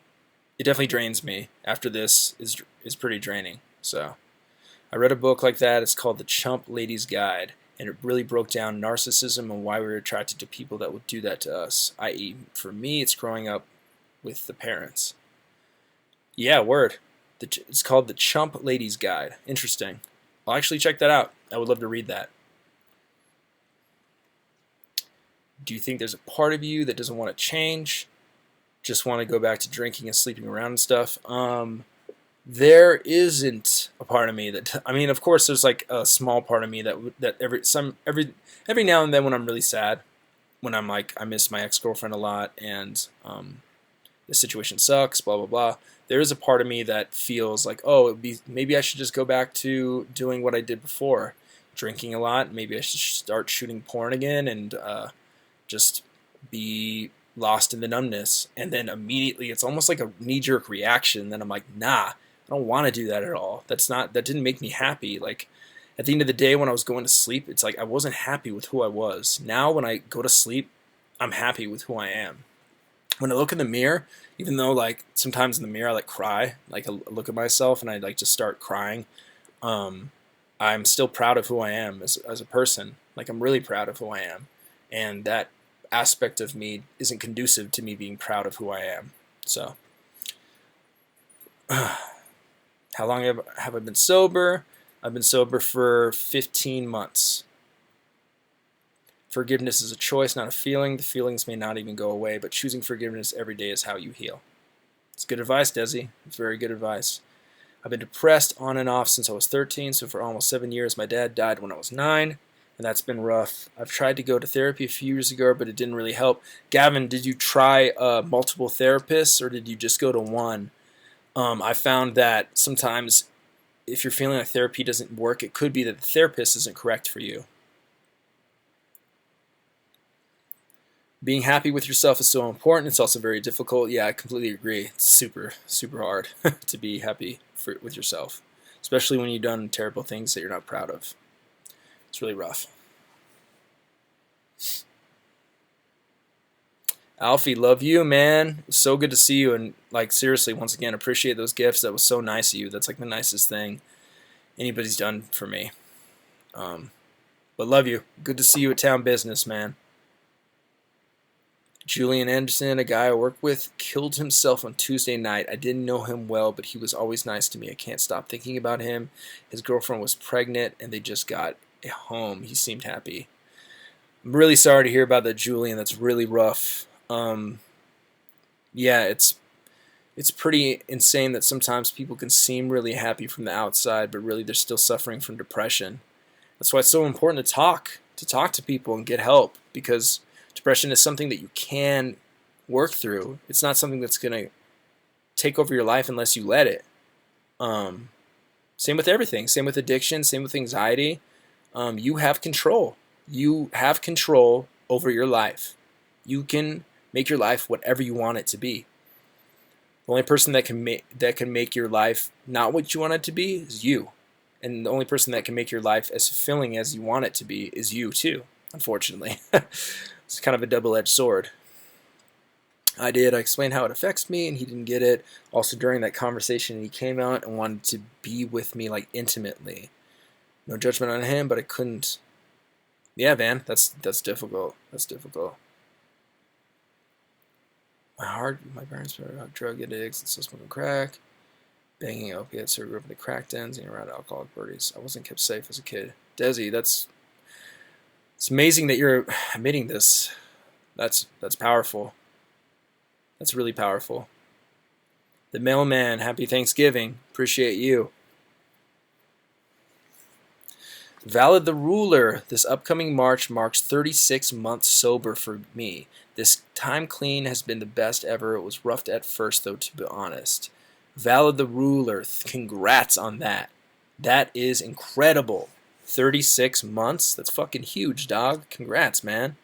it definitely drains me. After this is pretty draining. So I read a book like that. It's called The Chump Lady's Guide, and it really broke down narcissism and why we're attracted to people that would do that to us. I.e., for me, it's growing up with the parents. Yeah, word. It's called The Chump Lady's Guide. Interesting. I'll actually check that out. I would love to read that. Do you think there's a part of you that doesn't want to change? Just want to go back to drinking and sleeping around and stuff? There isn't a part of me that, I mean, of course there's like a small part of me that every now and then when I'm really sad, when I'm like, I miss my ex-girlfriend a lot and the situation sucks, blah, blah, blah. There is a part of me that feels like, oh, maybe I should just go back to doing what I did before, drinking a lot. Maybe I should start shooting porn again and just be lost in the numbness. And then immediately it's almost like a knee-jerk reaction. Then I'm like, nah, I don't want to do that at all. That didn't make me happy. Like at the end of the day when I was going to sleep, it's like I wasn't happy with who I was. Now when I go to sleep, I'm happy with who I am. When I look in the mirror, even though like sometimes in the mirror I like cry, like I look at myself and I like just start crying, I'm still proud of who I am as a person. Like I'm really proud of who I am. And that aspect of me isn't conducive to me being proud of who I am. So, how long have I been sober? I've been sober for 15 months. Forgiveness is a choice, not a feeling. The feelings may not even go away, but choosing forgiveness every day is how you heal. It's good advice, Desi. It's very good advice. I've been depressed on and off since I was 13, so for almost 7 years. My dad died when I was 9. And that's been rough. I've tried to go to therapy a few years ago, but it didn't really help. Gavin, did you try multiple therapists, or did you just go to one? I found that sometimes if you're feeling like therapy doesn't work, it could be that the therapist isn't correct for you. Being happy with yourself is so important. It's also very difficult. Yeah, I completely agree. It's super, super hard to be happy with yourself, especially when you've done terrible things that you're not proud of. It's really rough. Alfie, love you, man. So good to see you, and like seriously, once again, appreciate those gifts. That was so nice of you. That's like the nicest thing anybody's done for me. Um, but love you. Good to see you at Town Business, man. Julian Anderson, a guy I work with, killed himself on Tuesday night. I didn't know him well, but he was always nice to me. I can't stop thinking about him. His girlfriend was pregnant, and they just got a home. He seemed happy. I'm really sorry to hear about that, Julian. That's really rough. Yeah, it's pretty insane that sometimes people can seem really happy from the outside, but really they're still suffering from depression. That's why it's so important to talk to people and get help, because depression is something that you can work through. It's not something that's going to take over your life unless you let it. Same with everything. Same with addiction. Same with anxiety. You have control. You have control over your life. You can make your life whatever you want it to be. The only person that can make your life not what you want it to be is you. And the only person that can make your life as fulfilling as you want it to be is you too, unfortunately. It's kind of a double-edged sword. I explained how it affects me, and he didn't get it. Also, during that conversation, he came out and wanted to be with me, like, intimately. No judgment on him, but I couldn't. Yeah, man, that's difficult. That's difficult. My parents were drug addicts and still smoking crack, banging opiates, so I grew up in the crack dens and around alcoholic parties. I wasn't kept safe as a kid. Desi, it's amazing that you're admitting this. That's powerful. That's really powerful. The mailman, happy Thanksgiving. Appreciate you. Valid the Ruler. This upcoming March marks 36 months sober for me. This time clean has been the best ever. It was rough at first, though, to be honest. Valid the Ruler. Congrats on that. That is incredible. 36 months? That's fucking huge, dog. Congrats, man.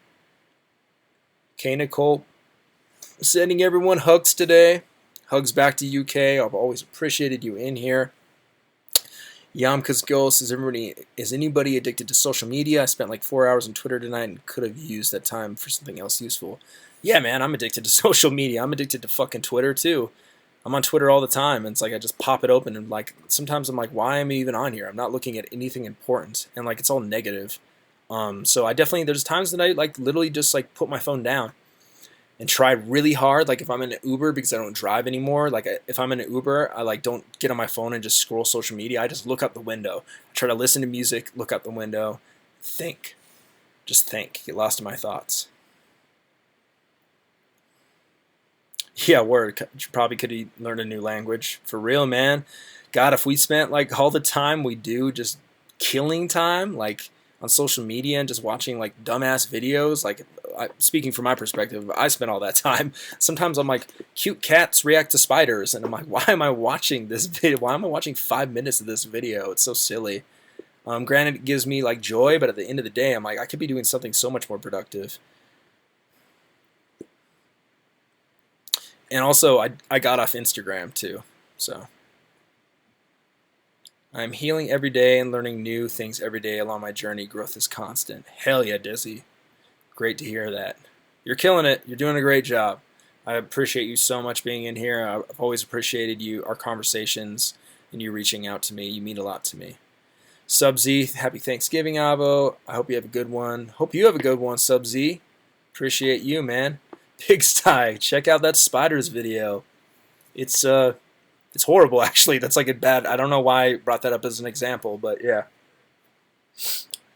Okay, Nicole. Sending everyone hugs today. Hugs back to UK. I've always appreciated you in here. Yamka's Ghost, is anybody addicted to social media? I spent like 4 hours on Twitter tonight and could have used that time for something else useful. Yeah, man, I'm addicted to social media. I'm addicted to fucking Twitter too. I'm on Twitter all the time, and it's like I just pop it open, and like sometimes I'm like, why am I even on here? I'm not looking at anything important, and like it's all negative. So I definitely, there's times that I like literally just like put my phone down and try really hard. Like if I'm in an Uber, because I don't drive anymore, like if I'm in an Uber, I like don't get on my phone and just scroll social media. I just look out the window, try to listen to music, look out the window, think, just think, get lost in my thoughts. Yeah, word. Probably could learn a new language. For real, man. God, if we spent like all the time we do just killing time, like on social media and just watching like dumbass videos, like speaking from my perspective, I spend all that time. Sometimes I'm like, cute cats react to spiders, and I'm like, why am I watching this video? Why am I watching 5 minutes of this video? It's so silly. Granted, it gives me like joy, but at the end of the day, I'm like, I could be doing something so much more productive. And also, I got off Instagram too, so. I'm healing every day and learning new things every day along my journey. Growth is constant. Hell yeah, Dizzy. Great to hear that. You're killing it. You're doing a great job. I appreciate you so much being in here. I've always appreciated you, our conversations, and you reaching out to me. You mean a lot to me. Sub-Z, happy Thanksgiving, Avo. I hope you have a good one. Hope you have a good one, Sub-Z. Appreciate you, man. Pigsty, check out that spiders video. It's horrible, actually. That's like a bad. I don't know why I brought that up as an example, but yeah.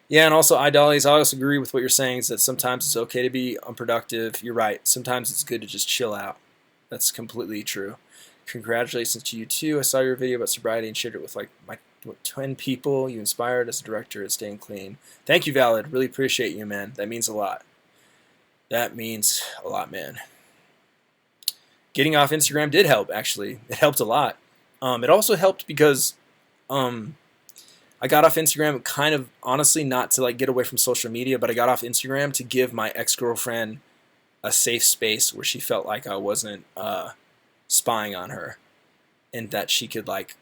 Yeah, and also, Idollies, I also agree with what you're saying, is that sometimes it's okay to be unproductive. You're right. Sometimes it's good to just chill out. That's completely true. Congratulations to you, too. I saw your video about sobriety and shared it with like my 10 people. You inspired as a director at Staying Clean. Thank you, Valid. Really appreciate you, man. That means a lot. That means a lot, man. Getting off Instagram did help, actually. It helped a lot. It also helped because I got off Instagram kind of, honestly, not to like get away from social media, but I got off Instagram to give my ex-girlfriend a safe space where she felt like I wasn't spying on her, and that she could like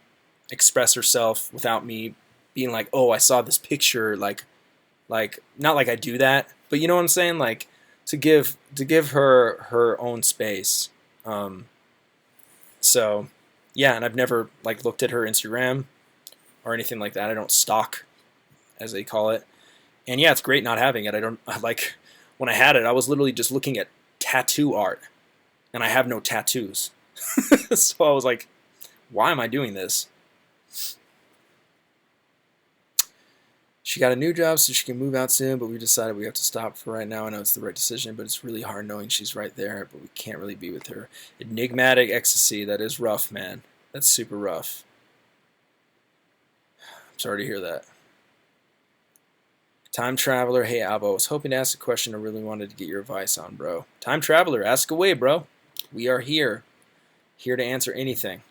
express herself without me being like, oh, I saw this picture, like not like I do that, but you know what I'm saying? Like to give her own space. Um, so yeah, and I've never like looked at her Instagram or anything like that. I don't stalk, as they call it. And yeah, it's great not having it. I don't like when I had it. I was literally just looking at tattoo art, and I have no tattoos. So I was like, why am I doing this? She got a new job so she can move out soon, but we decided we have to stop for right now. I know it's the right decision, but it's really hard knowing she's right there, but we can't really be with her. Enigmatic ecstasy, that is rough, man. That's super rough. I'm sorry to hear that. Time Traveler, hey Avo, I was hoping to ask a question I really wanted to get your advice on, bro. Time Traveler, ask away, bro. We are here to answer anything.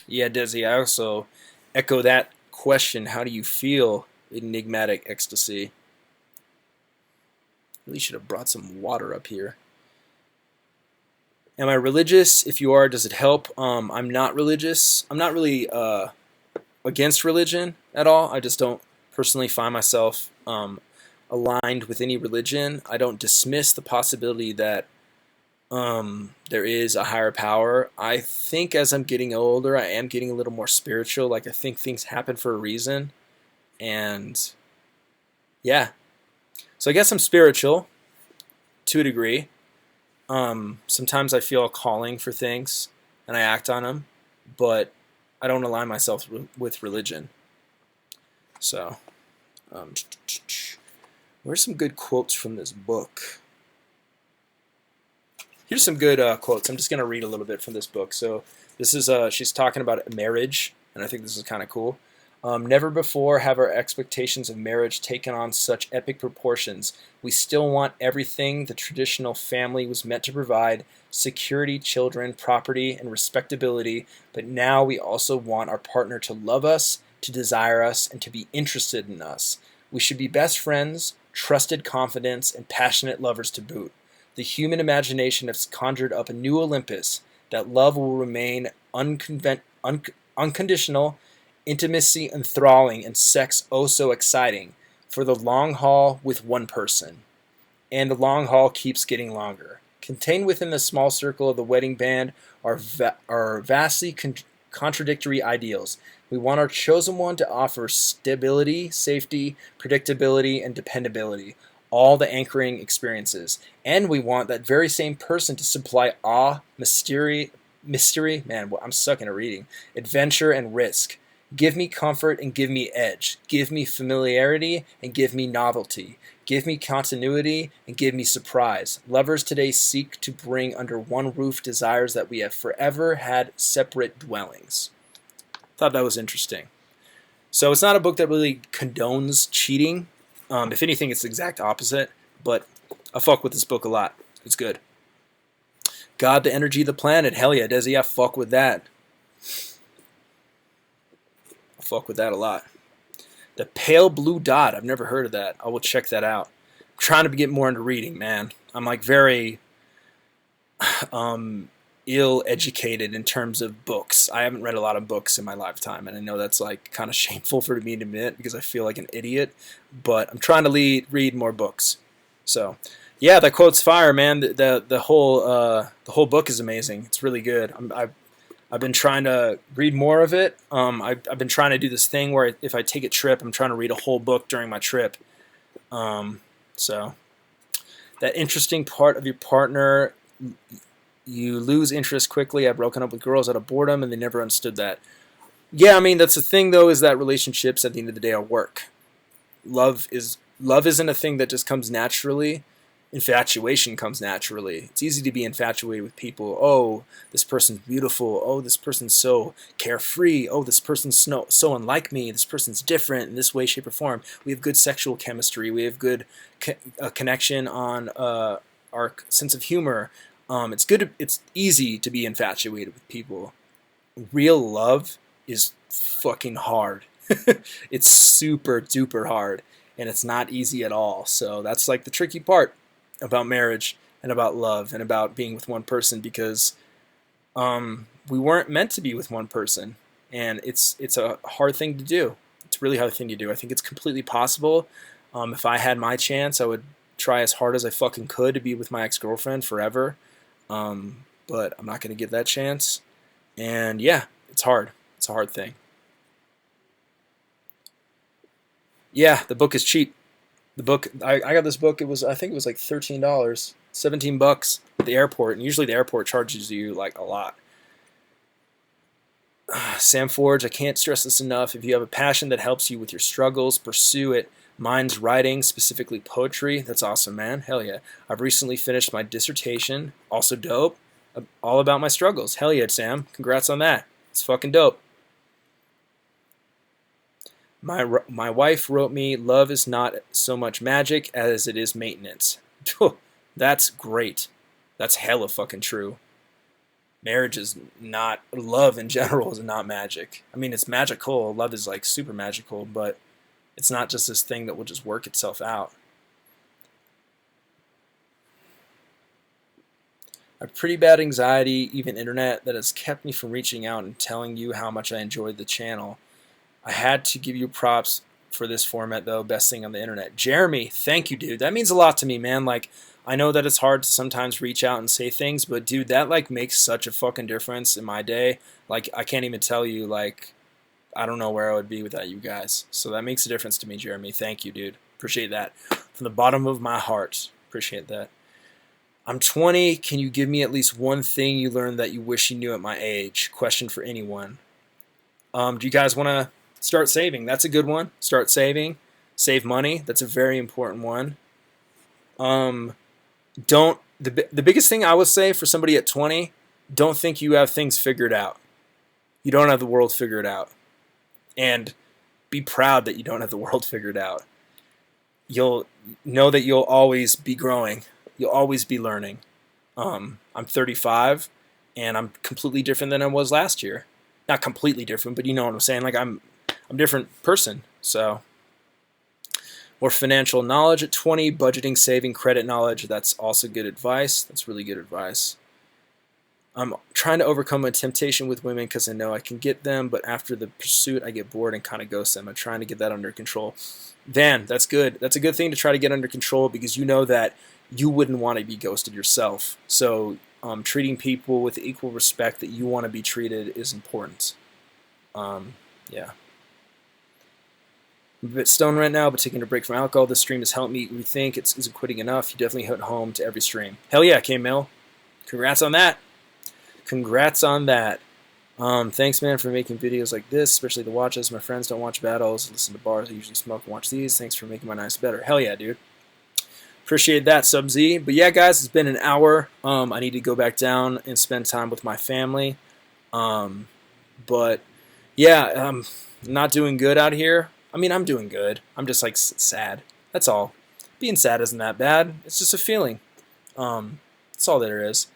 Yeah, Desi, I also echo that question. How do you feel, enigmatic ecstasy? Really should have brought some water up here. Am I religious? If you are, does it help? I'm not religious. I'm not really against religion at all. I just don't personally find myself aligned with any religion. I don't dismiss the possibility that there is a higher power. I think as I'm getting older, I am getting a little more spiritual. Like I think things happen for a reason, and yeah. So I guess I'm spiritual to a degree. Sometimes I feel a calling for things, and I act on them, but I don't align myself with religion. So, um, where's some good quotes from this book? Here's some good quotes. I'm just going to read a little bit from this book. So this is she's talking about marriage, and I think this is kind of cool. Never before have our expectations of marriage taken on such epic proportions. We still want everything the traditional family was meant to provide: security, children, property, and respectability. But now we also want our partner to love us, to desire us, and to be interested in us. We should be best friends, trusted confidants, and passionate lovers to boot. The human imagination has conjured up a new Olympus, that love will remain unconditional, intimacy enthralling, and sex oh so exciting, for the long haul with one person. And the long haul keeps getting longer. Contained within the small circle of the wedding band are vastly contradictory ideals. We want our chosen one to offer stability, safety, predictability, and dependability, all the anchoring experiences. And we want that very same person to supply awe, mystery, man, I'm sucking at reading, adventure, and risk. Give me comfort and give me edge. Give me familiarity and give me novelty. Give me continuity and give me surprise. Lovers today seek to bring under one roof desires that we have forever had separate dwellings. Thought that was interesting. So it's not a book that really condones cheating. If anything, it's the exact opposite. But I fuck with this book a lot. It's good. God, the energy of the planet. Hell yeah, Desi, I fuck with that. I fuck with that a lot. The Pale Blue Dot. I've never heard of that. I will check that out. I'm trying to get more into reading, man. I'm like very ill-educated in terms of books. I haven't read a lot of books in my lifetime, and I know that's like kind of shameful for me to admit because I feel like an idiot. But I'm trying to read more books. So, yeah, that quote's fire, man. The whole book is amazing. It's really good. I've been trying to read more of it. I've been trying to do this thing where if I take a trip, I'm trying to read a whole book during my trip. So that interesting part of your partner, you lose interest quickly. I've broken up with girls out of boredom, and they never understood that. Yeah, I mean that's the thing though, is that relationships at the end of the day are work. Love isn't a thing that just comes naturally. Infatuation comes naturally. It's easy to be infatuated with people. Oh, this person's beautiful. Oh, this person's so carefree. Oh, this person's so unlike me. This person's different in this way, shape, or form. We have good sexual chemistry. We have good connection on our sense of humor. It's easy to be infatuated with people. Real love is fucking hard. It's super duper hard, and it's not easy at all. So that's like the tricky part about marriage and about love and about being with one person, because we weren't meant to be with one person, and it's a hard thing to do. really hard thing to do. I think it's completely possible. If I had my chance, I would try as hard as I fucking could to be with my ex-girlfriend forever. But I'm not going to get that chance. And yeah, it's hard. It's a hard thing. Yeah, the book is cheap. The book, I got this book, I think it was like $13, $17 at the airport. And usually the airport charges you like a lot. Sam Forge, I can't stress this enough. If you have a passion that helps you with your struggles, pursue it. Mine's writing, specifically poetry. That's awesome, man. Hell yeah. I've recently finished my dissertation. Also dope. All about my struggles. Hell yeah, Sam. Congrats on that. It's fucking dope. My wife wrote me, love is not so much magic as it is maintenance. That's great. That's hella fucking true. Marriage is not, love in general is not magic. I mean, it's magical. Love is like super magical, but it's not just this thing that will just work itself out. I have pretty bad anxiety, even internet, that has kept me from reaching out and telling you how much I enjoyed the channel. I had to give you props for this format, though. Best thing on the internet. Jeremy, thank you, dude. That means a lot to me, man. Like, I know that it's hard to sometimes reach out and say things, but, dude, that, like, makes such a fucking difference in my day. Like, I can't even tell you, like, I don't know where I would be without you guys. So that makes a difference to me, Jeremy. Thank you, dude. Appreciate that. From the bottom of my heart. Appreciate that. I'm 20. Can you give me at least one thing you learned that you wish you knew at my age? Question for anyone. Do you guys want to start saving? That's a good one. Start saving. Save money. That's a very important one. The biggest thing I would say for somebody at 20, don't think you have things figured out. You don't have the world figured out. And be proud that you don't have the world figured out. You'll know that you'll always be growing. You'll always be learning. I'm 35, and I'm completely different than I was last year. Not completely different, but you know what I'm saying. Like I'm a different person. So more financial knowledge at 20, budgeting, saving, credit knowledge. That's also good advice. That's really good advice. I'm trying to overcome a temptation with women because I know I can get them, but after the pursuit, I get bored and kind of ghost them. I'm trying to get that under control. Van, that's good. That's a good thing to try to get under control because you know that you wouldn't want to be ghosted yourself. So treating people with the equal respect that you want to be treated is important. Yeah. I'm a bit stoned right now, but taking a break from alcohol. This stream has helped me rethink. Isn't quitting enough? You definitely hit home to every stream. Hell yeah, K-Mill. Congrats on that. Congrats on that. Thanks, man, for making videos like this, especially the watches. My friends don't watch battles, listen to bars. I usually smoke and watch these. Thanks for making my nights better. Hell yeah, dude. Appreciate that, Sub-Z. But yeah, guys, it's been an hour. I need to go back down and spend time with my family. But yeah, I'm not doing good out here. I mean, I'm doing good. I'm just like sad. That's all. Being sad isn't that bad. It's just a feeling. That's all there is.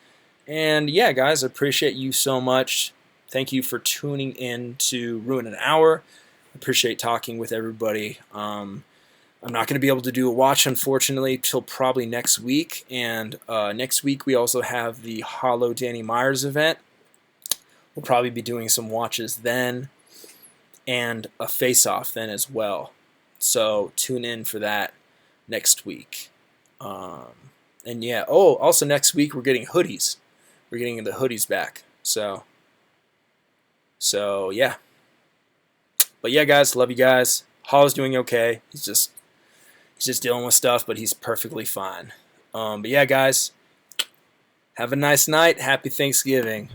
And yeah, guys, I appreciate you so much. Thank you for tuning in to Ruin an Hour. I appreciate talking with everybody. I'm not going to be able to do a watch, unfortunately, till probably next week. And next week we also have the Hollow Danny Myers event. We'll probably be doing some watches then, and a face-off then as well. So tune in for that next week. And yeah, also next week we're getting hoodies. We're getting the hoodies back. So yeah. But yeah, guys, love you guys. Hollow's doing okay. He's just dealing with stuff, but he's perfectly fine. But yeah, guys, have a nice night. Happy Thanksgiving.